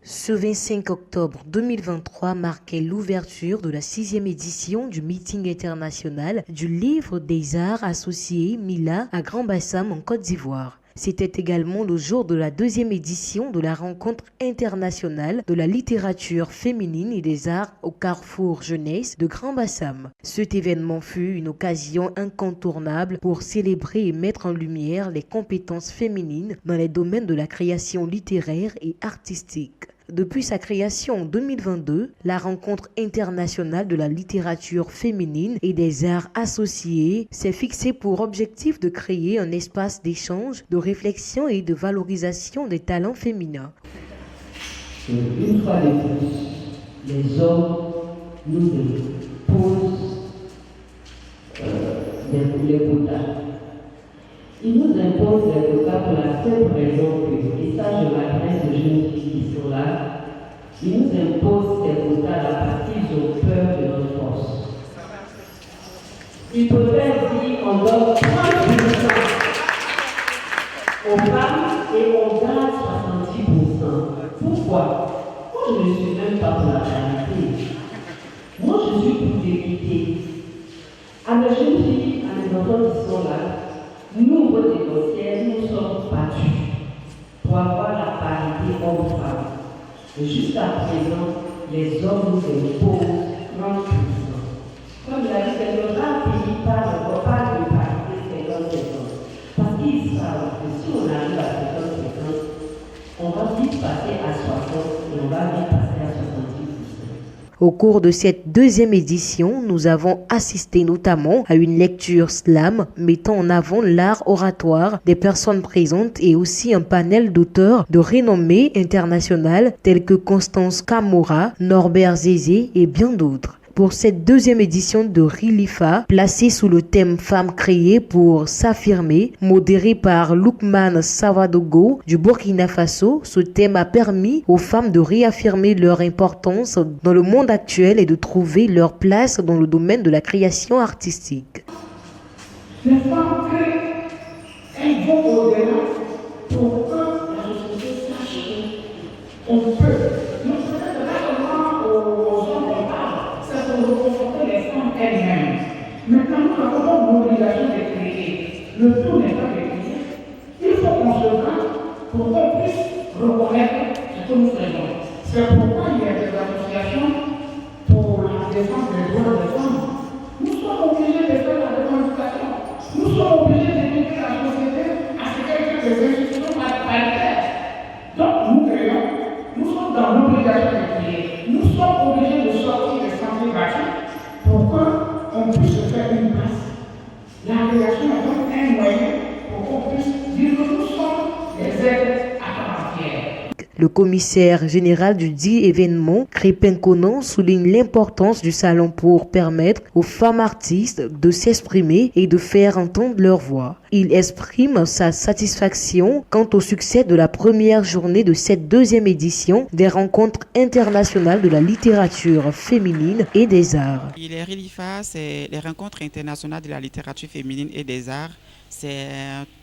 Ce 25 octobre 2023 marquait l'ouverture de la 6e édition du meeting international du livre des arts associés MILA à Grand-Bassam en Côte d'Ivoire. C'était également le jour de la 2e édition de la rencontre internationale de la littérature féminine et des arts au Carrefour Jeunesse de Grand-Bassam. Cet événement fut une occasion incontournable pour célébrer et mettre en lumière les compétences féminines dans les domaines de la création littéraire et artistique. Depuis sa création en 2022, la rencontre internationale de la littérature féminine et des arts associés s'est fixée pour objectif de créer un espace d'échange, de réflexion et de valorisation des talents féminins. Une fois de plus, les hommes nous imposent les quotas. Ils nous imposent les quotas pour la simple raison que, et ça je m'adresse aux jeunes filles qui sont là, ils nous imposent ces quotas parce qu'ils ont peur de notre force. Ils préfèrent dire on donne 30% aux femmes et on garde 70%. Pourquoi? Moi je ne suis même pas pour la parité. Moi je suis pour l'équité. À mes jeunes filles, à mes enfants qui sont là, nous, vos négociaires, nous sommes battus pour avoir la parité homme-femme. Et jusqu'à présent, les hommes nous imposent 30%. Comme l'a dit, c'est le grand pays parle de parité 50-50. Parce qu'ils savent que si on arrive à 50-50, on va vite passer à 60 et on va vite passer à 70%. Au cours de cette 2e édition, nous avons assisté notamment à une lecture slam mettant en avant l'art oratoire des personnes présentes et aussi un panel d'auteurs de renommée internationale tels que Constance Camora, Norbert Zézé et bien d'autres. Pour cette 2e édition de Rilifa, placée sous le thème Femmes créées pour s'affirmer, modérée par Lukman Savadogo du Burkina Faso, ce thème a permis aux femmes de réaffirmer leur importance dans le monde actuel et de trouver leur place dans le domaine de la création artistique. Les femmes créent, elles vont au-delà pour que la société sache qu'on peut. Maintenant, nous avons l'obligation de créer. Le tout n'est pas de créer. Il faut qu'on se batte pour qu'on puisse reconnaître ce que nous faisons. C'est pourquoi il y a des associations pour la défense des droits des femmes. Nous sommes obligés de faire la revendication. Nous sommes obligés d'éduquer la société à ce qu'elle ait des institutions paritaires. Donc nous créons, nous sommes dans l'obligation de créer. Nous sommes obligés de sortir des sentiers battus pour qu'on puisse faire une place. La création est donc un moyen pour qu'on puisse dire que nous sommes des êtres à part entière. Le commissaire général du dit événement, Crépin Conan, souligne l'importance du salon pour permettre aux femmes artistes de s'exprimer et de faire entendre leur voix. Il exprime sa satisfaction quant au succès de la première journée de cette 2e édition des rencontres internationales de la littérature féminine et des arts. Les Rilifa, c'est les rencontres internationales de la littérature féminine et des arts. C'est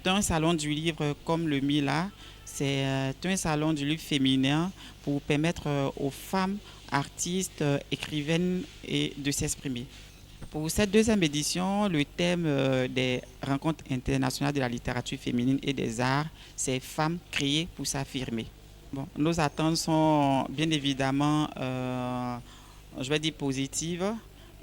un salon du livre comme le MILA. C'est un salon du livre féminin pour permettre aux femmes, artistes, écrivaines de s'exprimer. Pour cette 2e édition, le thème des rencontres internationales de la littérature féminine et des arts, c'est « Femmes créées pour s'affirmer ». Bon, nos attentes sont bien évidemment, je vais dire positives.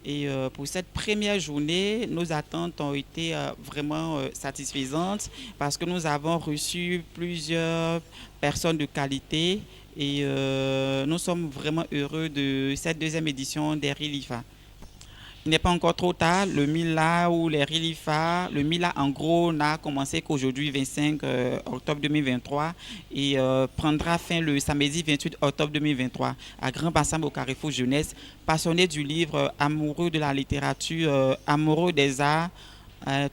Et pour cette première journée, nos attentes ont été vraiment satisfaisantes parce que nous avons reçu plusieurs personnes de qualité et nous sommes vraiment heureux de cette 2e édition des Rilifa. Il n'est pas encore trop tard, le MILA ou les Rilifa, le MILA en gros n'a commencé qu'aujourd'hui 25 octobre 2023 et prendra fin le samedi 28 octobre 2023 à Grand-Bassam au Carrefour Jeunesse. Passionnés du livre, amoureux de la littérature, amoureux des arts,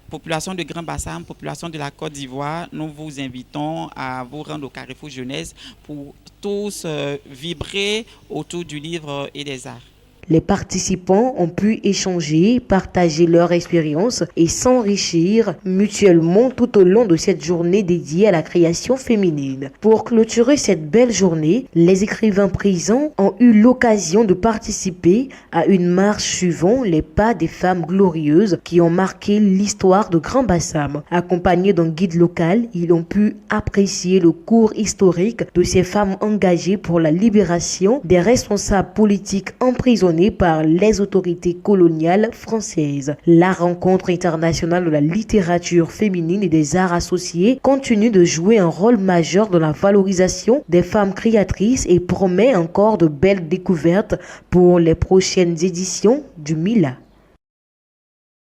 population de Grand-Bassam, population de la Côte d'Ivoire, nous vous invitons à vous rendre au Carrefour Jeunesse pour tous vibrer autour du livre et des arts. Les participants ont pu échanger, partager leur expérience et s'enrichir mutuellement tout au long de cette journée dédiée à la création féminine. Pour clôturer cette belle journée, les écrivains présents ont eu l'occasion de participer à une marche suivant les pas des femmes glorieuses qui ont marqué l'histoire de Grand Bassam. Accompagnés d'un guide local, ils ont pu apprécier le cours historique de ces femmes engagées pour la libération des responsables politiques emprisonnés par les autorités coloniales françaises. La rencontre internationale de la littérature féminine et des arts associés continue de jouer un rôle majeur dans la valorisation des femmes créatrices et promet encore de belles découvertes pour les prochaines éditions du MILA.